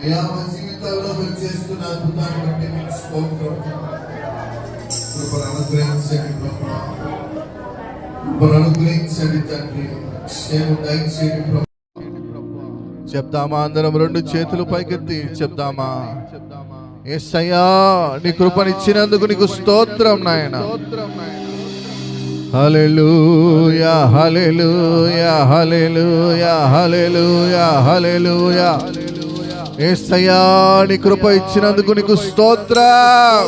అయ్యా మా జీవితాల్లో మీరు చేస్తున్న అద్భుతాన్ని బట్టి మీకు స్తోత్రం. కృపను అనుగ్రహించండి ప్రభువా, కృపను అనుగ్రహించండి తండ్రి, క్షేమం దయచేయండి ప్రభువా. చెప్దామా అందరం రెండు చేతులు పైకెత్తి చెప్దామా? యేసయ్యా నీ కృపనిచ్చినందుకు నీకు స్తోత్రం నాయనా. హల్లెలూయా హల్లెలూయా హల్లెలూయా హల్లెలూయా హల్లెలూయా. యేసయ్యా నీ కృప ఇచ్చినందుకు నీకు స్తోత్రం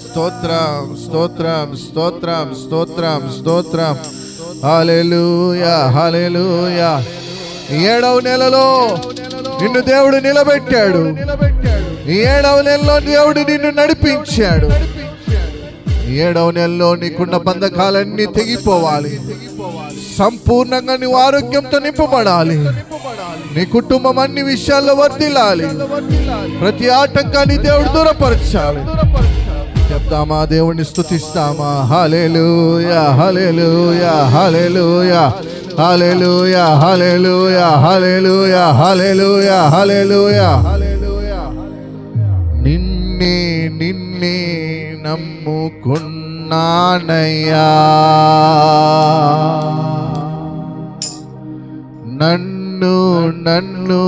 స్తోత్రం స్తోత్రం స్తోత్రం స్తోత్రం స్తోత్రం. హల్లెలూయా హల్లెలూయా. 7వ నెలలో నిన్ను దేవుడు నిలబెట్టాడు. 7వ నెలలో దేవుడు నిన్ను నడిపించాడు. 7వ నెలలో నీకున్న బంధకాలన్నీ తెగిపోవాలి. సంపూర్ణంగా నీవు ఆరోగ్యంతో నింపబడాలి. నీ కుటుంబం అన్ని విషయాల్లో వర్ధిల్లాలి. ప్రతి ఆటంకాన్ని దేవుడు దూరపరచాలి. చెప్తామా? దేవుణ్ణి స్తుతిస్తామా? హల్లెలూయా హల్లెలూయా హల్లెలూయా హల్లెలూయా హల్లెలూయా హల్లెలూయా హల్లెలూయా హల్లెలూయా. నిన్నే నిన్నే నమ్ముకున్నానయ్యా, నన్ను నన్ను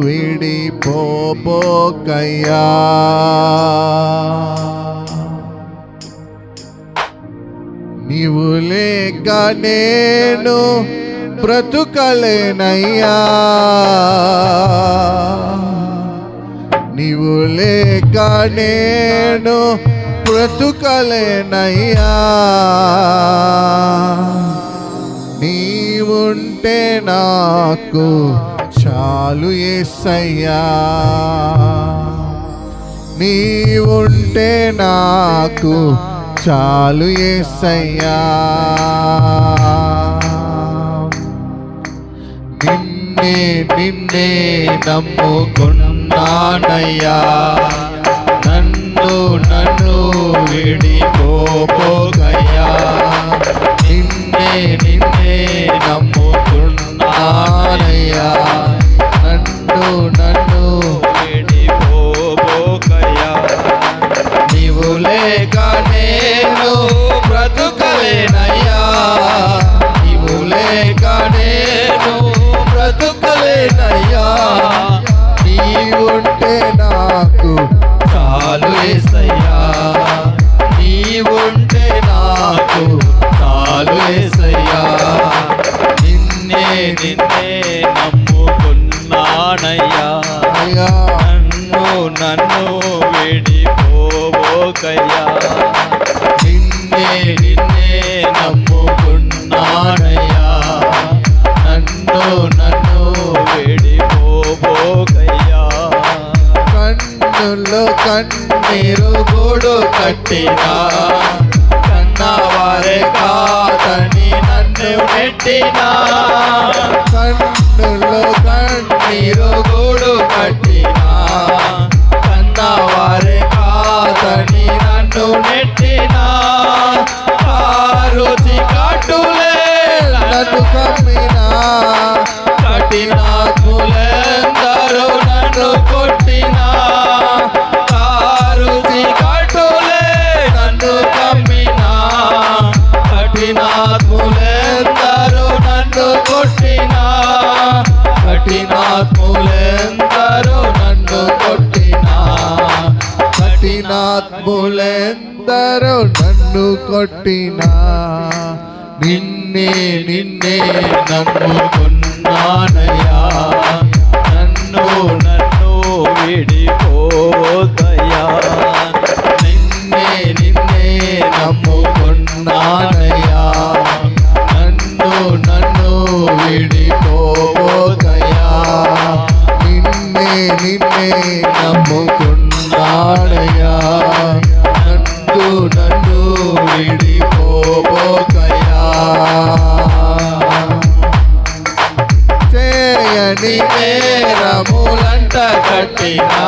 విడిపోబోకయ్యా. నీవు లేక నేను బ్రతుకలేనయ్యా, నీవు లేక నేను బ్రతుకలేనయ్యా. నీవుంటే నాకు చాలు యేసయ్యా, నీవుంటే నాకు చాలు యేసయ్యా. నిన్నే నిన్నే నమ్ముకున్నానయ్యా, నన్ను నన్ను విడిపోబోకయ్యా. నిన్నే నిన్నే నమ్ముకున్నానయ్యా, నన్ను నన్ను విడిపోబోకయ్యా. నీవు లేక నేను బ్రతుకలేనయ్యా, నీవు లేక నేను బ్రతుకలేనయ్యా. నీవుంటే నాకు చాలు యేసయ్యా, నీవుంటే నాకు చాలు యేసయ్యా. నిన్నే నిన్నే నమ్ముకున్నానయ్యా, నన్ను నన్ను విడిపోబోకయ్యా. నిన్నే నిన్నే నమ్ముకున్నానయ్యా, నన్ను నన్ను విడిపోబోకయ్యా. కన్నుల్లో కన్నీరు గూడు కట్టినా, కన్నవారే కాదని నన్ను నెట్టినా. కన్నుల్లో కన్నీరు గూడు కట్టినా, కన్నవారే కాదని నన్ను నెట్టినా. రుచి కట్టులే నన్ను కమ్మినా, కఠినాత్ములెందరూ నన్ను కొట్టినా. రుచి కట్టులే నన్ను కమ్మినా, కఠినాత్ములెందరూ నన్ను కొట్టినా. కఠినాత్ములెందరూ నన్ను కొట్టినా, కఠినాత్ములెందరూ నన్ను కొట్టినా. నిన్నే నిన్నే నమ్ముకున్నానయ్యా, నన్ను నన్ను విడిపోకయ్యా. నిన్నే నిన్నే నమ్ముకున్నానయ్యా, నన్ను నన్ను విడిపోకయ్యా. నిన్నే నిన్నే నమ్ముకున్నానయ్యా, నన్ను నన్ను విడిపోకయ్యా. చేయని నేరములంట కట్టినా,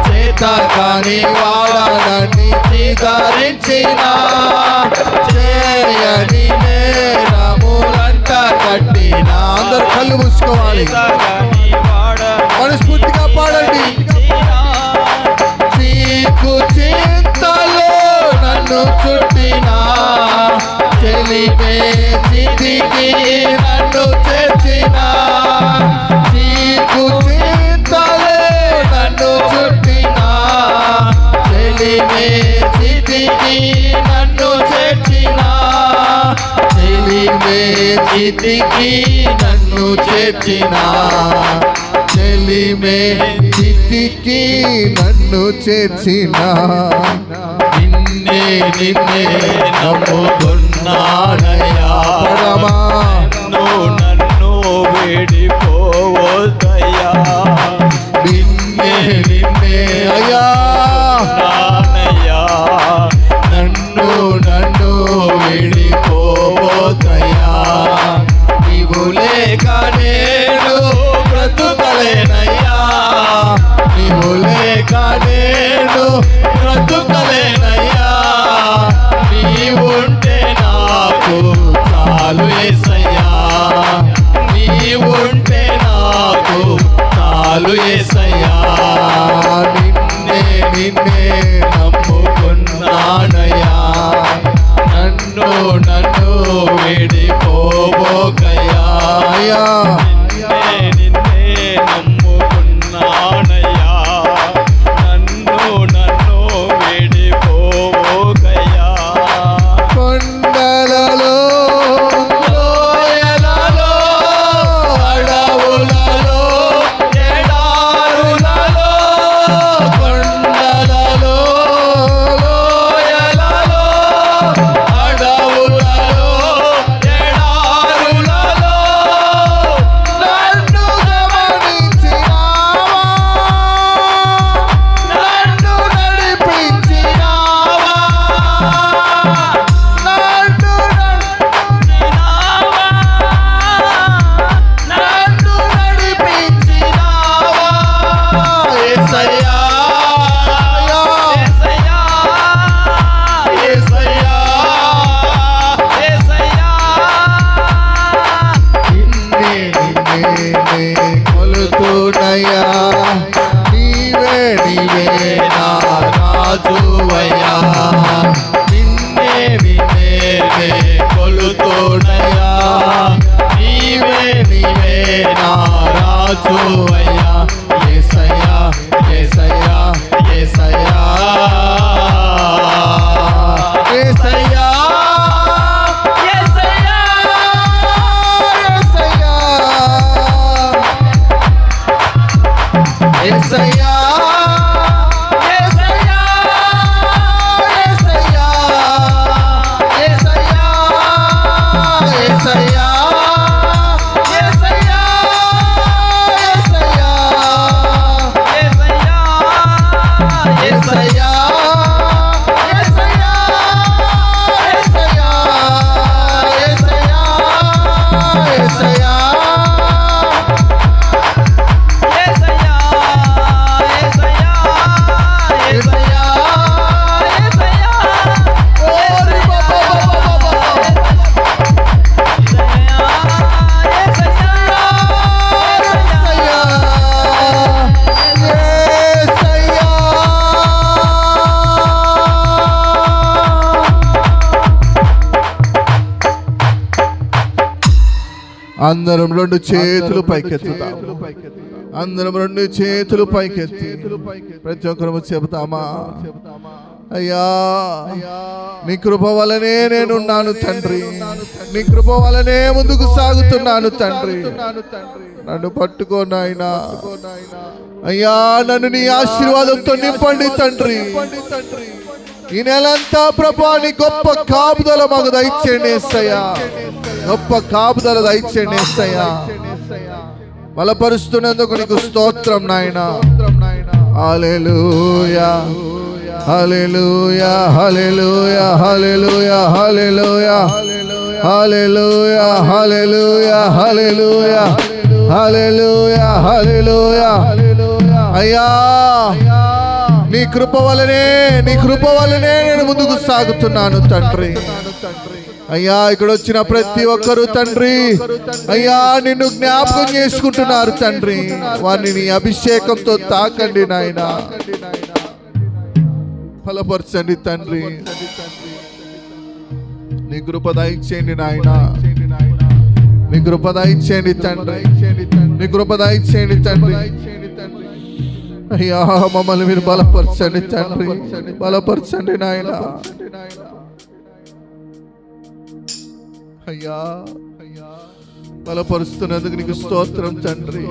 చేత కాని వాడని చిదరించినా. చేయని నేరములంట కట్టినా. అందరు కళ్ళు మూసుకోవాలి, మనస్ఫూర్తిగా స్థితికి నన్ను చేర్చిన చెలిమే స్థితికి నన్ను చేర్చిన నిన్నే నమ్ముకున్నానయ్యా నన్ను విడిపోవద్దయ్యా నిన్నే అయ్యా నన్ను విడిపోవద్దయ్యా నీవు లేక నేను బ్రతుకలేనయ్యా నీవు లేక నేను బ్రతుకలేనయ్యా నీవుంటే నాకు చాలు యేసయ్యా నీవుంటే నాకు చాలు యేసయ్యా నిన్నే నమ్ముకున్నానయ్యా నన్ను విడిపోబోకయ్యా నిన్నే నమ్ముకున్నానయ్యా నన్ను విడిపోబోకయ్యా కొండలలో లోయలలో అడవులలో ఎడారులలో కొండలలో లోయలలో అడవులలో ఎడారులలో నన్ను గమనించినావా నన్ను నడిపించినావా నన్ను నడిపించినావా యేసయ్యా యేసయ్యా నిన్నే కొలుతున్నయ్యా నీవే నా రాజువయ్యా నిన్నే కొలుతున్నయ్యా నీవే నా రాజువయ్యా యేసయ్యా యేసయ్యా యేసయ్యా యేసయ్యా యేసయ్యా అందరం రెండు చేతులు పైకెత్తుతాం అందరం రెండు చేతులు పైకెత్తి ప్రతి ఒక్కరు చెబుతామా అయ్యా నీ కృప వలనే నేనున్నాను తండ్రి నీ కృప వలనే ముందుకు సాగుతున్నాను తండ్రి నన్ను పట్టుకో నాయనా అయ్యా నన్ను నీ ఆశీర్వాదంతో నింపండి తండ్రి ఈ నెలంతా ప్రభా నీ గొప్ప కాపుదల మాకు దయచేయండి యేసయ్యా గొప్ప కాపుదల దయచేయండి యేసయ్యా బలపరుస్తున్నందుకు నీకు స్తోత్రం నాయనా హల్లెలూయా హల్లెలూయా హల్లెలూయా హల్లెలూయా హల్లెలూయా హల్లెలూయా హల్లెలూయా హల్లెలూయా హల్లెలూయా హల్లెలూయా అయ్యా నీ కృప వలనే నేను ముందుకు సాగుతున్నాను తండ్రి అయ్యా ఇక్కడ వచ్చిన ప్రతి ఒక్కరు తండ్రి అయ్యా నిన్ను జ్ఞాపకం చేసుకుంటున్నారు తండ్రి వారిని నీ అభిషేకంతో తాకండి నాయనా ఫలపరచండి తండ్రి నీ కృప దయచేయండి నాయనా నీ కృప దయచేయండి తండ్రి నీ కృప దయచేయండి తండ్రి అయ్యా మమ్మల్ని మీరు బలపరచండి తండ్రి బలపరచండి నాయనా అయ్యా బలపరుస్తున్నందుకు నీకు స్తోత్రం తండ్రి.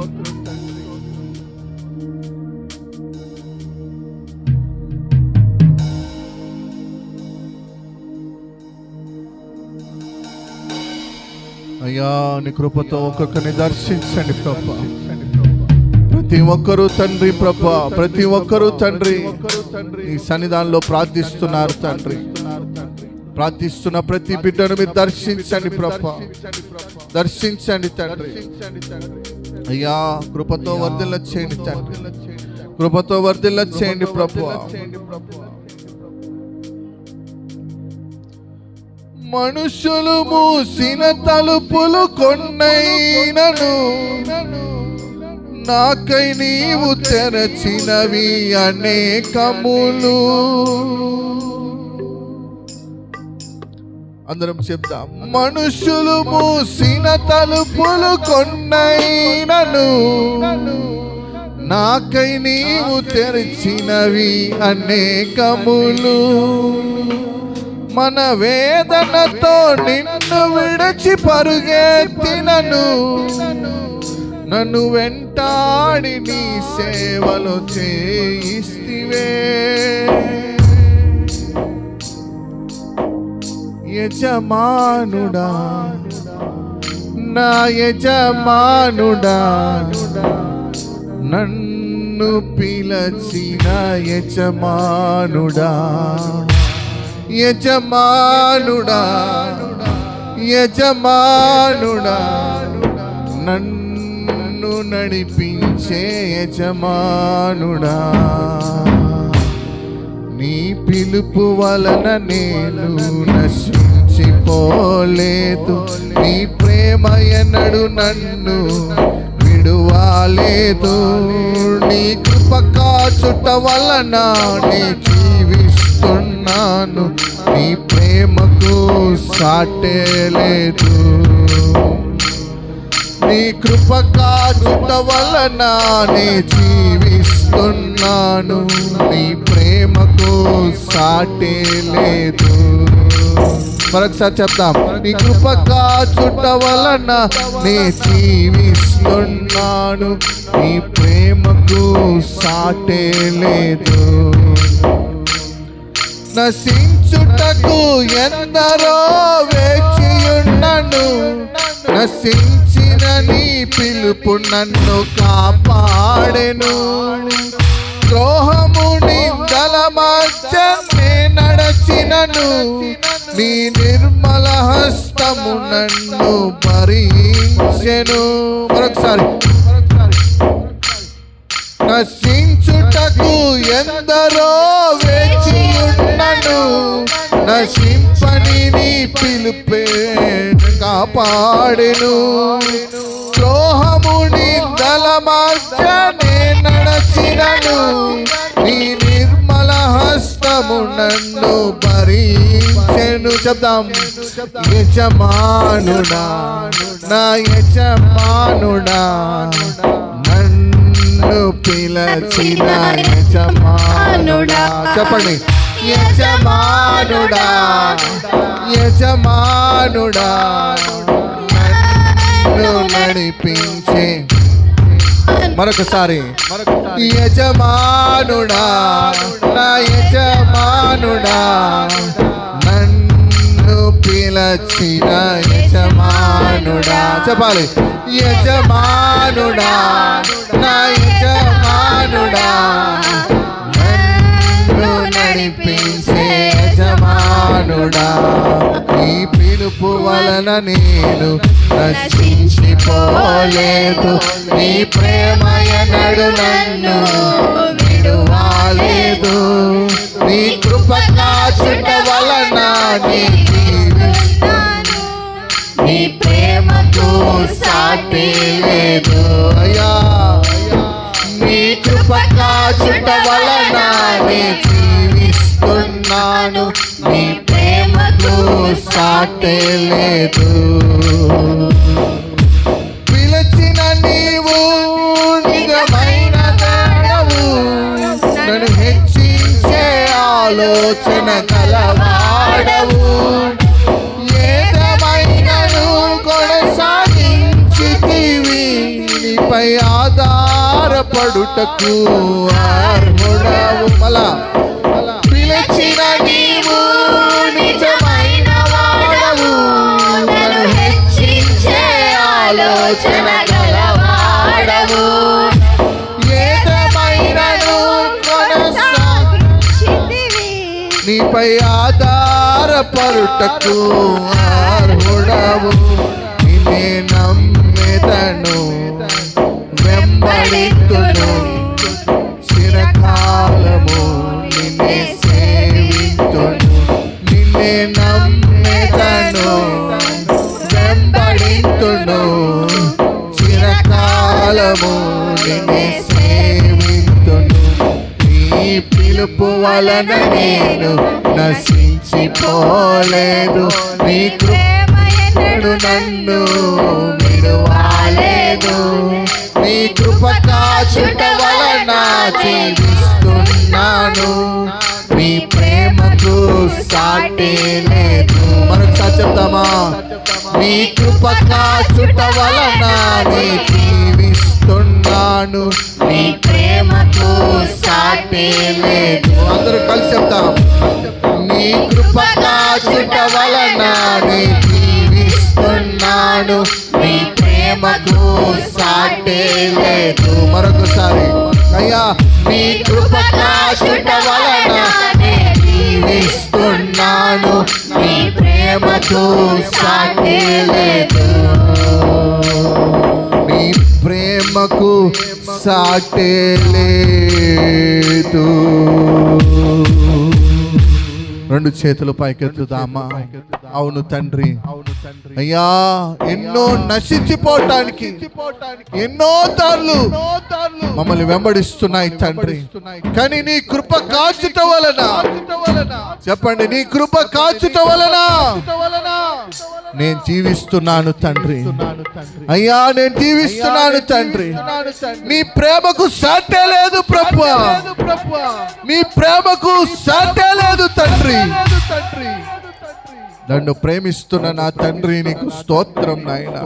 అయ్యా నీ కృపతో ఒక్కొక్కరిని దర్శించండి ప్రభా. ప్రతి ఒక్కరూ తండ్రి ప్రభా, ప్రతి ఒక్కరూ తండ్రి నీ సన్నిధానంలో ప్రార్థిస్తున్నారు తండ్రి. ప్రార్థిస్తున్న ప్రతి బిడ్డను మీరు దర్శించండి ప్రభా, దర్శించండి తండ్రి. అయ్యా కృపతో వర్ధిల్ల చేయండి తండ్రి, కృపతో వర్ధిల్ల చేయండి ప్రభా. మనుషులు మూసిన తలుపులు కొన్నైనను నాకై నీవు తెరచినవి అనేకములు. అందరం చెప్తాం. మనుషులు మూసిన తలుపులు కొన్నైనను నాకై నీవు తెరచినవి అనేకములు. మన వేదనతో నిన్ను విడిచి పరుగెత్తినను నన్ను వెంటాడి నీ సేవలో చేయిస్తివే. యజమానుడా నా యజమానుడా, నన్ను పిలచిన యజమానుడా, యజమానుడా యజమానుడా, నన్ను నడిపించే యజమానుడా. నీ పిలుపు వలన నేను నశించిపోలేదు, నీ ప్రేమ ఎన్నడు నన్ను విడువాలేదు. నీ కృప కాచుట వలన నీ జీవిస్తున్నాను, నీ ప్రేమకు సాటే లేదు. నీ కృప కాచుట వలన నీ జీవిస్తున్నాను, నీ ప్రేమకు సాటే లేదు. మరొకసారి చెప్తాం. నీ కృప కాచుట వలన నీ జీవిస్తున్నాను, నీ ప్రేమకు సాటే లేదు. నశించుటకు ఎందరో వేచియున్నను, నశించిన నీ పిలుపు నన్ను కాపాడెను. ద్రోహము నిందల మధ్య నే నడచినను, నీ నిర్మల హస్తము నన్ను భరించెను. మరొకసారి. నశించుటకు ఎందరో వేచియున్నను, నశింపని నీ పిలుపే కాపాడెను. ద్రోహము నిందల మధ్య నే నడచినను, నీ నిర్మల హస్తము నన్ను భరించెను. చెప్దాం. యజమానుడా నా యజమానుడా, నన్ను పిలచిన యజమానుడా. చెప్పండి. యజమానుడా యజమానుడా, నన్ను నడిపించే. మరొకసారి. యజమానుడా నా యజమానుడా, నన్ను పిలచిన యజమానుడా. చెప్పాలి. యజమానుడా నా యజమానుడా, నన్ను నడిపించే యజమానుడా. ఈ పిలుపు వలన నేను నశించిపోలేదు, నీ ప్రేమ ఎన్నడు నన్ను విడువాలేదు. నీ కృప కాచుట వలన నీ జీవిస్తాను, నీ ప్రేమకు సాటి లేదు. అయ్యా నీ కృప కాచుట వలన నీ జీవిస్తున్నాను, నీ ప్రేమకు సాటి లేదు. పిలిచిన నీవు నిజమైన దేవుడవు, నన్ను హెచ్చించే ఆలోచన కలవాడవు. ఏదమైనను కొనసాగించ పాడుటకు అర్హుడవు. మళ్ళా పిలిచిన నీవు నిజమైన వాడవు, నన్ను హెచ్చించే ఆలోచన గలవాడవు. ఏదమైనను కొనసాగించితివి, నీపై ఆధారపడుటకు అర్హుడవు. నిన్నే నమ్మెదను వెంబడితును, చిరకాలము నిన్నే సేవింతును. నిన్నే నమ్మెదను వెంబడితును, చిరకాలము నిన్నే సేవింతును. నీ పిలుపు వలన నేను నశించిపోలేదు, నీ కృపయనుడు నన్ను విడువాలేదు. నీ కృప కాచుట వలన జీవిస్తున్నాను, నీ ప్రేమకు సాటి లేదు. మరొకసారి చెప్తామా? నీ కృప కాచుట వలన జీవిస్తున్నాను, నీ ప్రేమకు సాటి లేదు. అందరూ కలిసి చెప్తాం. నీ కృప కాచుట వలన జీవిస్తున్నాను, నీ ప్రేమకు సాటి లేదు. మరొకసారి అయ్యా, నీ కృప కాచుట వలన జీవిస్తున్నాను, నీ ప్రేమకు సాటి లేదు. నీ ప్రేమకు సాటి లేదు. రెండు చేతులు పైకెత్తుదామా? అవును తండ్రి, అయ్యా ఎన్నో నశించిపోవటానికి ఎన్నో దారులు మమ్మల్ని వెంబడిస్తున్నాయి తండ్రి, కానీ నీ కృప కాచుట వలన, చెప్పండి, నీ కృప కాచుట వలన నేను జీవిస్తున్నాను తండ్రి. అయ్యా నేను జీవిస్తున్నాను తండ్రి. నీ ప్రేమకు సాటే లేదు ప్రభువా, నీ ప్రేమకు సాటే లేదు తండ్రి. నన్ను ప్రేమిస్తున్న నా తండ్రి నీకు స్తోత్రం నాయనా.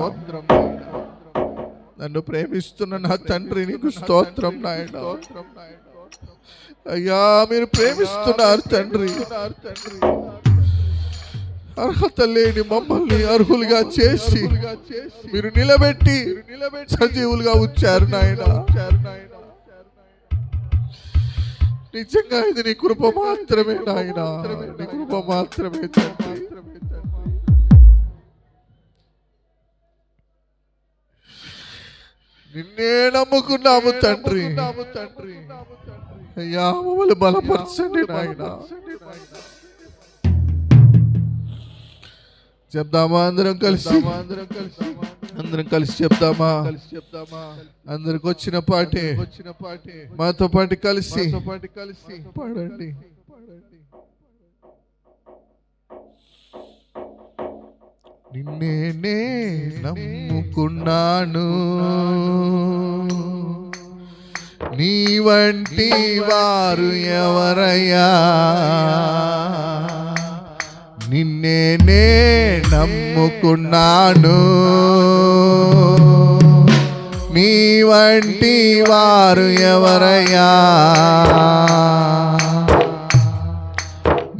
నన్ను ప్రేమిస్తున్న నా తండ్రి నీకు స్తోత్రం నాయనా. అయ్యా మీరు ప్రేమిస్తున్నారు తండ్రి. అర్హత లేని మమ్మల్ని అర్హులుగా చేసి మీరు నిలబెట్టి సజీవులుగా ఉంచారు నాయనా. నిజంగా ఇది నీ కృప మాత్రమే నాయనా, నీ కృప మాత్రమే తండ్రి. నిన్నే నమ్ముకున్నాము తండ్రి. అయ్యా మమ్మల్ని బలపరచండి నాయనా. చెప్దామా? అందరం కలిసి చెప్దామా? అందరికి వచ్చిన పాటే మాతో పాటు కలిసి పాడండి. నిన్నే నమ్ముకున్నాను, నీ వంటి వారు ఎవరయ్యా? నిన్నే నమ్ముకున్నాను, నీ వంటి వారు ఎవరయ్యా?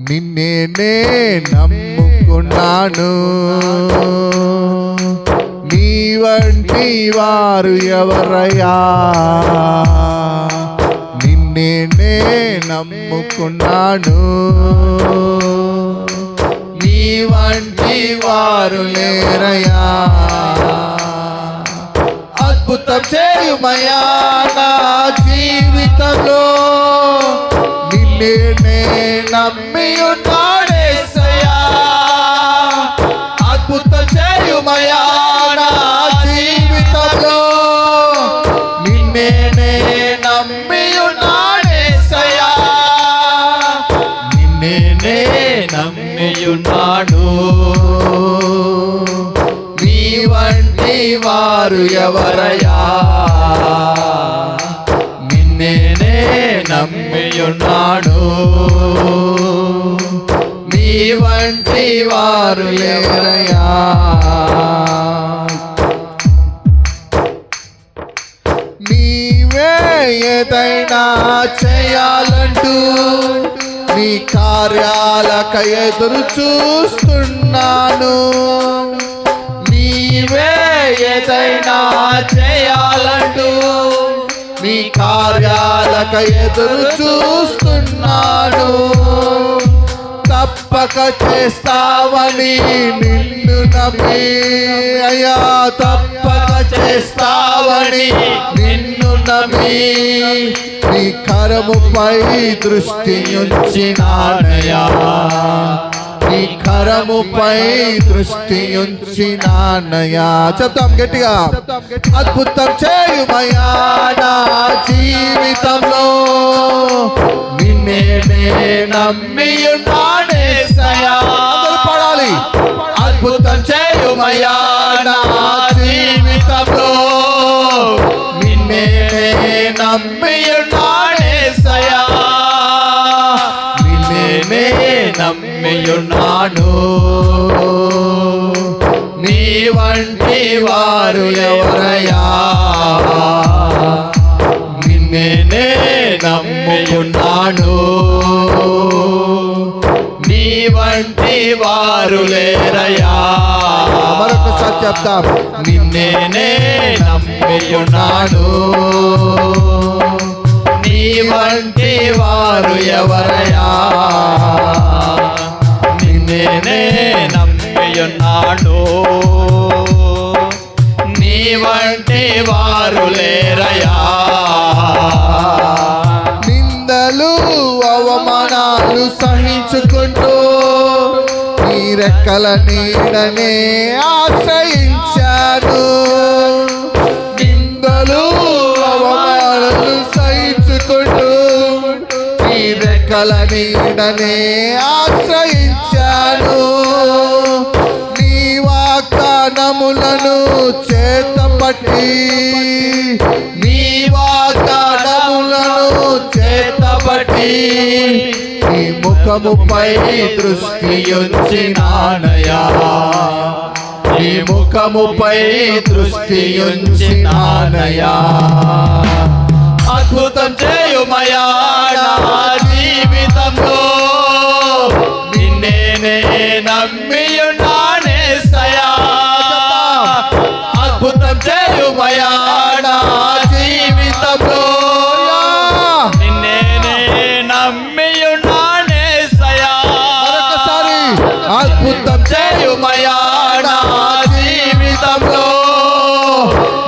నిన్నే నమ్ముకున్నాను, నీ వంటి వారు ఎవరయ్యా? నిన్నే నమ్ముకున్నాను, నీ వంటి వారు లేరయ్యా. అద్భుతం చేయుమయ్యా నా జీవితంలో, నిన్నే నమ్మి ఉన్నాడేసయ్యా. అద్భుతం చేయుమయ్యా నా జీవితంలో, నిన్నే నమ్మి ఉన్నాడేసయ్యా. నిన్నే నమ్మియున్నాడు, నీ వంటి వారు ఎవరయ్యా? నిన్నే నమ్మియున్నాడు, నీ వంటి వారు లేరయ్యా. నీవే ఏదైనా చేయాలంటూ నీ కార్యాలకై ఎదురు చూస్తున్నాను. నీవే ఏదైనా చేయాలంటూ నీ కార్యాలకై ఎదురు చూస్తున్నాను. తప్పక చేస్తావని నిన్ను నమ్మి అయ్యా, తప్పక చేస్తావని నిన్ను నమ్మి నీ కరముపై దృష్టి ఉంచినానయ్యా, నీ కరముపై దృష్టి ఉంచినానయ్యా. చెప్తాం గట్టిగా. అద్భుతం చేయుమయ్యా నా జీవితంలో, నిన్నే నమ్మియున్నానేసయ్యా. పాడాలి. అద్భుతం చేయుమయ్యా నా జీవితంలో, నిన్నే నమ్మియున్నానేసయ్యా, నిన్నే నమ్మియున్నాను. నీ వంటి వారు ఎవరయ్యా, నిన్నే నమ్మియున్నాను. నీ వంటి వారు లేరయ్యా. మరొకసారి చెప్తాం. నిన్నే నమ్మియున్నాను. నీ వంటి వారు ఎవరయ్యా, నిన్నే నమ్మియున్నాను. నీ వంటి వారు లేరయ్యా. నిందలు అవమానాలు సహించుకుంటూ నీ రెక్కల నీడనే ఆశ్రయించాను. నిందలు అవమానాలు సహించుకుంటూ నీ రెక్కల నీడనే ఆశ్రయించాను. నీ వాగ్దానములను చేతపట్టి, నీ వాగ్దానములను చేతబట్టి నీ ముఖముపై దృష్టి ఉంచినానయ్యా, నీ ముఖముపై దృష్టి ఉంచినానయ్యా. అద్భుతం చేయుమయ్యా నా జీవితంలో, నిన్నే నమ్మియున్నానేసయ్యా. అద్భుతం చేయుమయ్యా నా జీవితంలో, నిన్నే నమ్మియున్నానేసయ్యా. అద్భుతం చేయుమయ్యా నా జీవితంలో,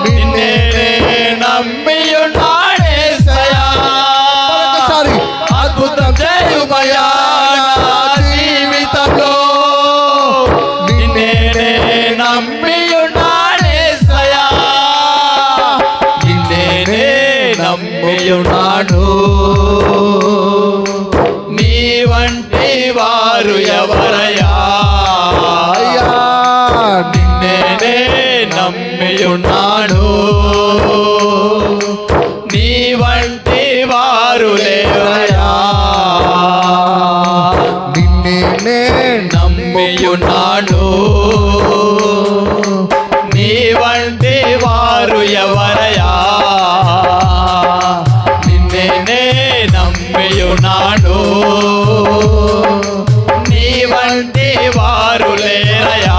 నిన్నే నమ్మియున్నానేసయ్యా. అద్భుతం చేయుమయ్యా నా జీవితంలో, నిన్నే నమ్మియున్నానేసయ్యా, నిన్నే నమ్మియున్నాను. నీ వంటి వారు ఎవరయ్యా, నిన్నే నమ్మియున్నాను. నీ వంటి వారు లేరయ్యా, నిన్నే నమ్మియున్నాను. నీ వంటి వారు ఎవరయ్యా, నిన్నే నమ్మియున్నాను. నీ వంటి వారు లేరయ్యా.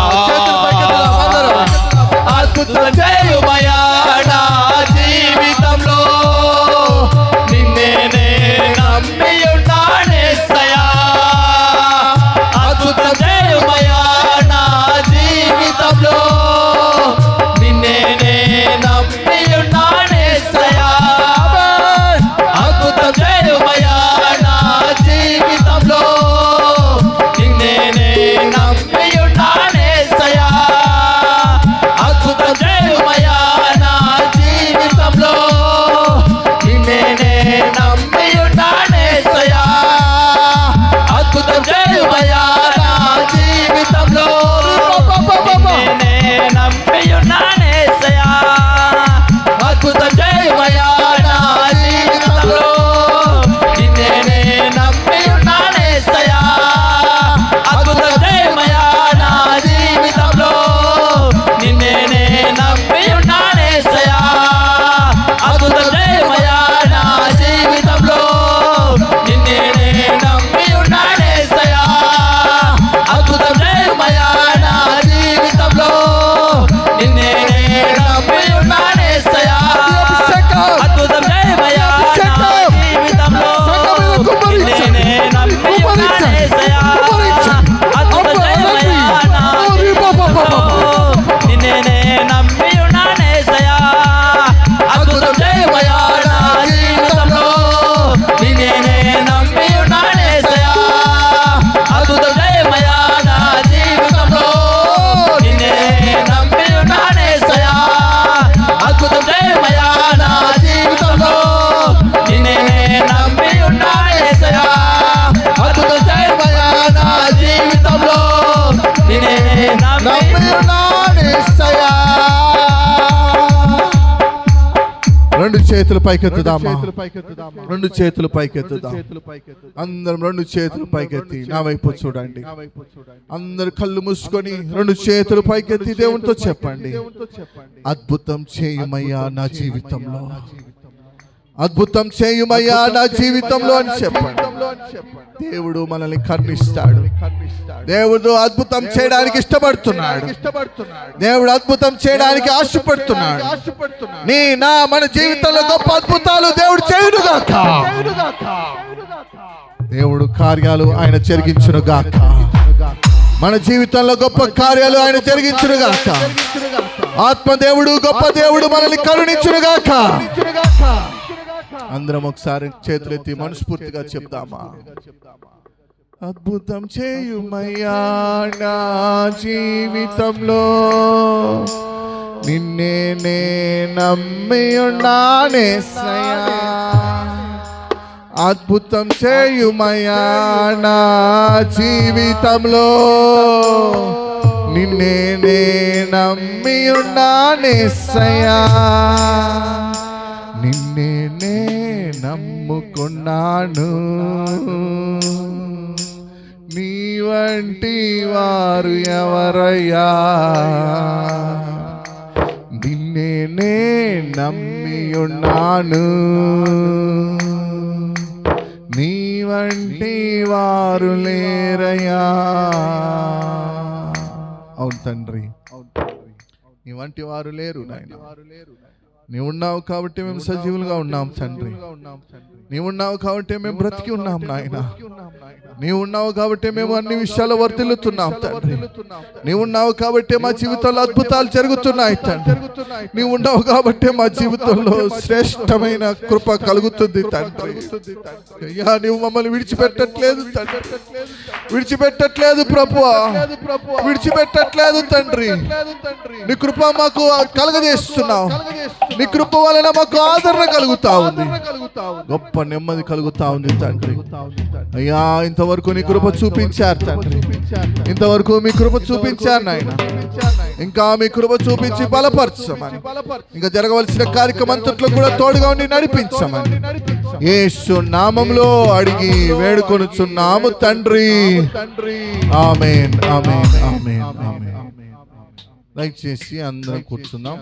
అద్భుతం చేయుమయ్యా నా జీవితంలో, నిన్నే నమ్మియున్నానేసయ్యా. అద్భుతం చేయుమయ్యా నా జీవితంలో, నిన్నే నమ్మియున్నానేసయ్యా. అద్భుతం చేయుమయ్యా నా జీవితంలో, నిన్నే నమ్మియున్నానేసయ్యా. అద్భుతం చేయుమయ్యా నా జీవితంలో, నిన్నే నమ్మియున్నానేసయ్యా. అద్భుతం చేయుమయ్యా నా జీవితంలో, నిన్నే నమ్మియున్నానేసయ్యా. అద్భుతం చేయుమయ్యా నా జీవితంలో, నిన్నే నమ్మియున్నానేసయ్యా. అద్భుతం చేయుమయ్యా నా జీవితంలో, నిన్నే నమ్మియున్నానేసయ్యా. అద్భుతం చేయుమయ్యా చేతులు పైకెత్తుదామా? రెండు చేతులు పైకెత్తుదాం. అందరం రెండు చేతులు పైకెత్తి నా వైపు చూడండి. అందరు కళ్ళు మూసుకొని రెండు చేతులు పైకెత్తి దేవునితో చెప్పండి, అద్భుతం చేయుమయ్యా నా జీవితంలో, అద్భుతం చేయుమయ్యా నా జీవితంలో అని చెప్పండి. దేవుడు మనల్ని కరుణిస్తాడు. దేవుడు అద్భుతం చేయడానికి ఇష్టపడుతున్నాడు. దేవుడు అద్భుతం చేయడానికి ఆశపడుతున్నాడు. మన జీవితంలో గొప్ప అద్భుతాలు దేవుడు చేయునుగాక. దేవుడు కార్యాలు ఆయన జరిగించునుగాక. మన జీవితంలో గొప్ప కార్యాలు ఆయన జరిగించునుగాక. ఆత్మదేవుడు గొప్ప దేవుడు మనల్ని కరుణించునుగాక. అందరం ఒకసారి చేతులెత్తి మనస్ఫూర్తిగా చెప్దామా? అద్భుతం చేయుమయ్యా నా జీవితంలో, నిన్నే నే నమ్మి ఉన్నానేసయ్యా. అద్భుతం చేయుమయ్యా నా జీవితంలో, నిన్నే నే నమ్మి ఉన్నానేసయ్యా. నిన్నే నే నమ్ముకున్నాను, నీ వంటి వారు ఎవరయ్యా. నిన్నే నే నమ్మి ఉన్నాను, నీ వంటి వారు లేరయ్యా. అవును తండ్రి, నీ వంటి వారు లేరు నాయన. నీవు ఉన్నావు కాబట్టి మేము సజీవులుగా ఉన్నాం తండ్రి. నీవు ఉన్నావు కాబట్టి మేము బ్రతికి ఉన్నాం నాయన. నీవు ఉన్నావు కాబట్టి మేము అన్ని విషయాలు వర్తిల్లుతున్నాం తండ్రి. నీవు ఉన్నావు కాబట్టి మా జీవితంలో అద్భుతాలు జరుగుతున్నాయి తండ్రి. నీవు ఉన్నావు కాబట్టి మా జీవితంలో శ్రేష్టమైన కృప కలుగుతుంది తండ్రి. అయ్యా, నీవు మమ్మల్ని విడిచిపెట్టట్లేదు తండ్రి, విడిచిపెట్టట్లేదు ప్రభువా, విడిచిపెట్టట్లేదు తండ్రి. నీ కృప మాకు కలగజేస్తున్నావు. నీ కృప వలన మాకు ఆదరణ కలుగుతా ఉంది, గొప్ప నెమ్మది కలుగుతా ఉంది తండ్రి. అయ్యా, ఇంతవరకు నీ కృప చూపించారు తండ్రి, ఇంతవరకు మీ కృప చూపించారు నాయన. ఇంకా మీ కృప చూపించి బలపరచమని, ఇంకా జరగవలసిన కార్యక్రమం అంతట్లో కూడా తోడుగా ఉండి నడిపించమని యేసు నామములో అడిగి వేడుకొనుచున్నాము తండ్రి. ఆమేన్, ఆమేన్, ఆమేన్, ఆమేన్. దయచేసి అందరం కూర్చుందాం.